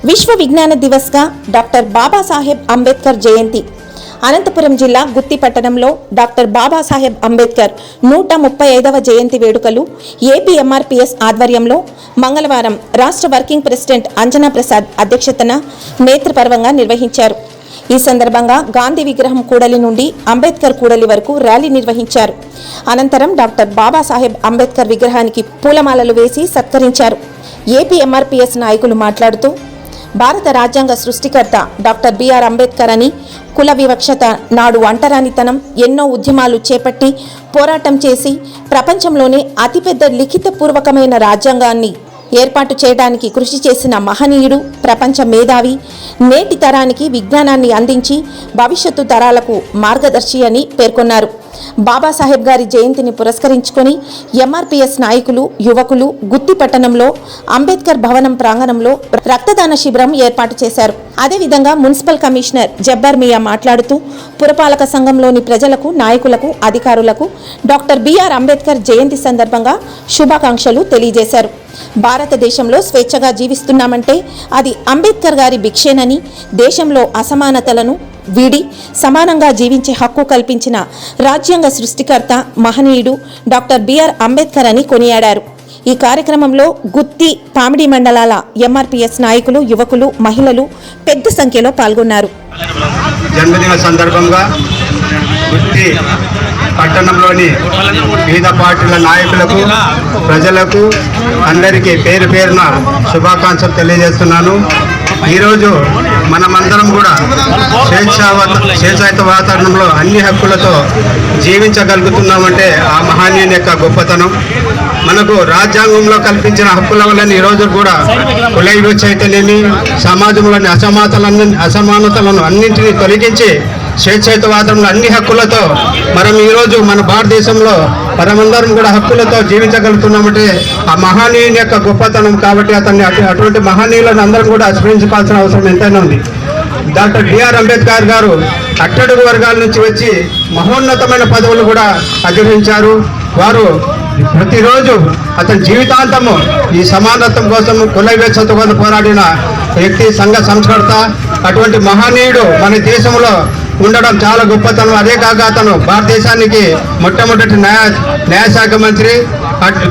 విశ్వ విజ్ఞాన దివస్గా డాక్టర్ బాబాసాహెబ్ అంబేద్కర్ జయంతి. అనంతపురం జిల్లా గుత్తి పట్టణంలో డాక్టర్ బాబాసాహెబ్ అంబేద్కర్ 135వ జయంతి వేడుకలు ఏపీ ఎంఆర్పీఎస్ ఆధ్వర్యంలో మంగళవారం రాష్ట్ర వర్కింగ్ ప్రెసిడెంట్ అంజనా ప్రసాద్ అధ్యక్షతన నేత్రపర్వంగా నిర్వహించారు. ఈ సందర్భంగా గాంధీ విగ్రహం కూడలి నుండి అంబేద్కర్ కూడలి వరకు ర్యాలీ నిర్వహించారు. అనంతరం డాక్టర్ బాబాసాహెబ్ అంబేద్కర్ విగ్రహానికి పూలమాలలు వేసి సత్కరించారు. ఏపీ ఎంఆర్పీఎస్ నాయకులు మాట్లాడుతూ భారత రాజ్యాంగ సృష్టికర్త డాక్టర్ బిఆర్ అంబేద్కర్ అని, కుల వివక్షత, నాడు ఒంటరానితనం, ఎన్నో ఉద్యమాలు చేపట్టి పోరాటం చేసి ప్రపంచంలోనే అతిపెద్ద లిఖితపూర్వకమైన రాజ్యాంగాన్ని ఏర్పాటు చేయడానికి కృషి చేసిన మహనీయుడు, ప్రపంచ మేధావి, నేటి తరానికి విజ్ఞానాన్ని అందించి భవిష్యత్తు తరాలకు మార్గదర్శి అని పేర్కొన్నారు. బాబాసాహెబ్ గారి జయంతిని పురస్కరించుకొని ఎంఆర్పీఎస్ నాయకులు, యువకులు గుత్తి పట్టణంలో అంబేద్కర్ భవనం ప్రాంగణంలో రక్తదాన శిబిరం ఏర్పాటు చేశారు. అదేవిధంగా మున్సిపల్ కమిషనర్ జబ్బర్ మియా మాట్లాడుతూ పురపాలక సంఘంలోని ప్రజలకు, నాయకులకు, అధికారులకు డాక్టర్ బిఆర్ అంబేద్కర్ జయంతి సందర్భంగా శుభాకాంక్షలు తెలియజేశారు. భారతదేశంలో స్వేచ్ఛగా జీవిస్తున్నామంటే అది అంబేద్కర్ గారి భిక్షేనని, దేశంలో అసమానతలను వీడి సమానంగా జీవించే హక్కు కల్పించిన రాజ్యాంగ సృష్టికర్త, మహనీయుడు డాక్టర్ బిఆర్ అంబేద్కర్ అని కొనియాడారు. ఈ కార్యక్రమంలో గుత్తి, పామిడి మండలాల ఎంఆర్పీఎస్ నాయకులు, యువకులు, మహిళలు పెద్ద సంఖ్యలో పాల్గొన్నారు. జన్మదిన సందర్భంగా గుత్తి పట్టణంలోని వివిధ పార్టీల నాయకులకు, ప్రజలకు అందరికీ పేరు పేరున శుభాకాంక్షలు తెలియజేస్తున్నాను. ఈరోజు మనమందరం కూడా స్వేచ్ఛాయుత వాతావరణంలో అన్ని హక్కులతో జీవించగలుగుతున్నామంటే ఆ మహనీయుని యొక్క గొప్పతనం. మనకు రాజ్యాంగంలో కల్పించిన హక్కుల వల్ల ఈరోజు కూడా కుల వివక్షతనేమి, సమాజంలోని అసమానతలను అన్నింటినీ తొలగించి స్వేచ్ఛాయుత వాతావరణంలో అన్ని హక్కులతో మనం ఈరోజు మన భారతదేశంలో మనమందరం కూడా హక్కులతో జీవించగలుగుతున్నామంటే ఆ మహనీయుని యొక్క గొప్పతనం. కాబట్టి అటువంటి మహనీయులను అందరం కూడా స్మరించుకోవాల్సిన అవసరం ఎంతైనా ఉంది. డాక్టర్ బిఆర్ అంబేద్కర్ గారు అట్టడుగు వర్గాల నుంచి వచ్చి మహోన్నతమైన పదవులు కూడా అధిరోహించారు. వారు ప్రతిరోజు అతని జీవితాంతము ఈ సమానత్వం కోసం, కుల వివక్షత కోసం పోరాడిన వ్యక్తి, సంఘ సంస్కర్త. అటువంటి మహనీయుడు మన దేశంలో ఉండడం చాలా గొప్పతనం. అదే కాక అతను భారతదేశానికి మొట్టమొదటి న్యాయశాఖ మంత్రి.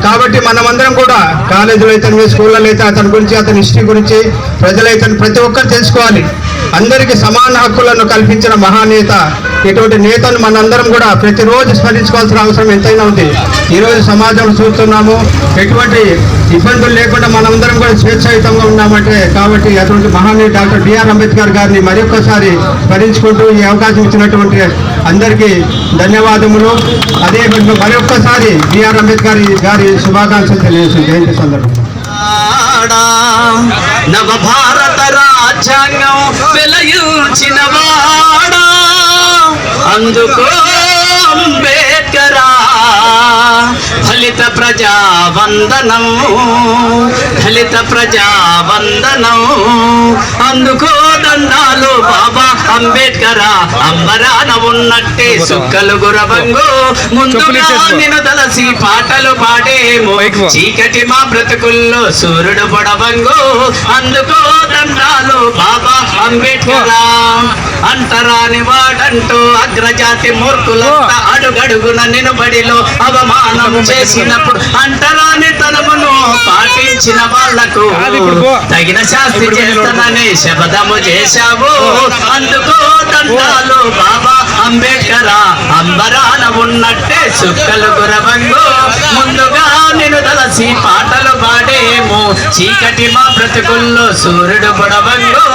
కాబట్టి మనమందరం కూడా కాలేజీలో అయితే, స్కూళ్ళలో అయితే అతని గురించి, అతని హిస్టరీ గురించి ప్రజలైతే ప్రతి ఒక్కరు తెలుసుకోవాలి. అందరికీ సమాన హక్కులను కల్పించిన మహానేత. ఇటువంటి నేతను మనందరం కూడా ప్రతిరోజు స్మరించుకోవాల్సిన అవసరం ఎంతైనా ఉంది. ఈరోజు సమాజంలో చూస్తున్నాము, ఎటువంటి ఇబ్బందులు లేకుండా మనందరం కూడా స్వేచ్ఛాయుతంగా ఉన్నామంటే కాబట్టి అటువంటి మహానీయుడు డాక్టర్ బిఆర్ అంబేద్కర్ గారిని మరొకసారి స్మరించుకుంటూ ఈ అవకాశం ఇచ్చినటువంటి అందరికీ ధన్యవాదములు. అదే మరొక్కసారి బిఆర్ అంబేద్కర్ గారి శుభాకాంక్షలు తెలియజేస్తుంది జయంతి సందర్భంగా. నవ భారత రాజ్యాంగం వెలయించిన వాడా, అందుకో అంబేద్కరా ఫలిత ప్రజావందనం, ఫలిత ప్రజావందనం, అందుకో దండాలు బాబా అంబేద్కరా. అంబరాన ఉన్నట్టే సుక్కలు గురవంగు, ముందుగా నిన్ను తలసి పాటలు పాడేమో, చీకటి మా బ్రతుకుల్లో సూర్యుడు పొడవంగు, అందుకో దండాలు బాబా అంబేద్కరా. అంటరాని వాడంటూ అగ్రజాతి మూర్ఖులంతా అడుగడుగున నిలబడిలో అవమానం చేసినప్పుడు అంటరాని తనమును పాటించిన వాళ్లకు తగిన శాస్త్రి చేస్తానని శపథము చేశావు, అందుకో దండాలు బాబా అంబేద్కరా. అంబరాన ఉన్నట్టే సుక్కలు గురవంగు, ముందుగా నిన్ను తలసి పాటలు పాడేమో, చీకటి మా బ్రతుకుల్లో సూర్యుడు పొడవంగు,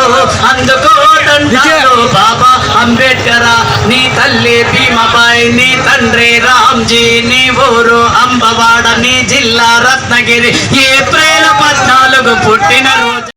అందుకో దండాలు బాబా అంబేద్కరా. నీ తల్లి భీమబాయి, నీ తండ్రి రామ్జీ, నీ ఊరు అంబవాడ, నీ జిల్లా రత్నగిరి. ఏప్రిల్ 14 పుట్టినరోజు.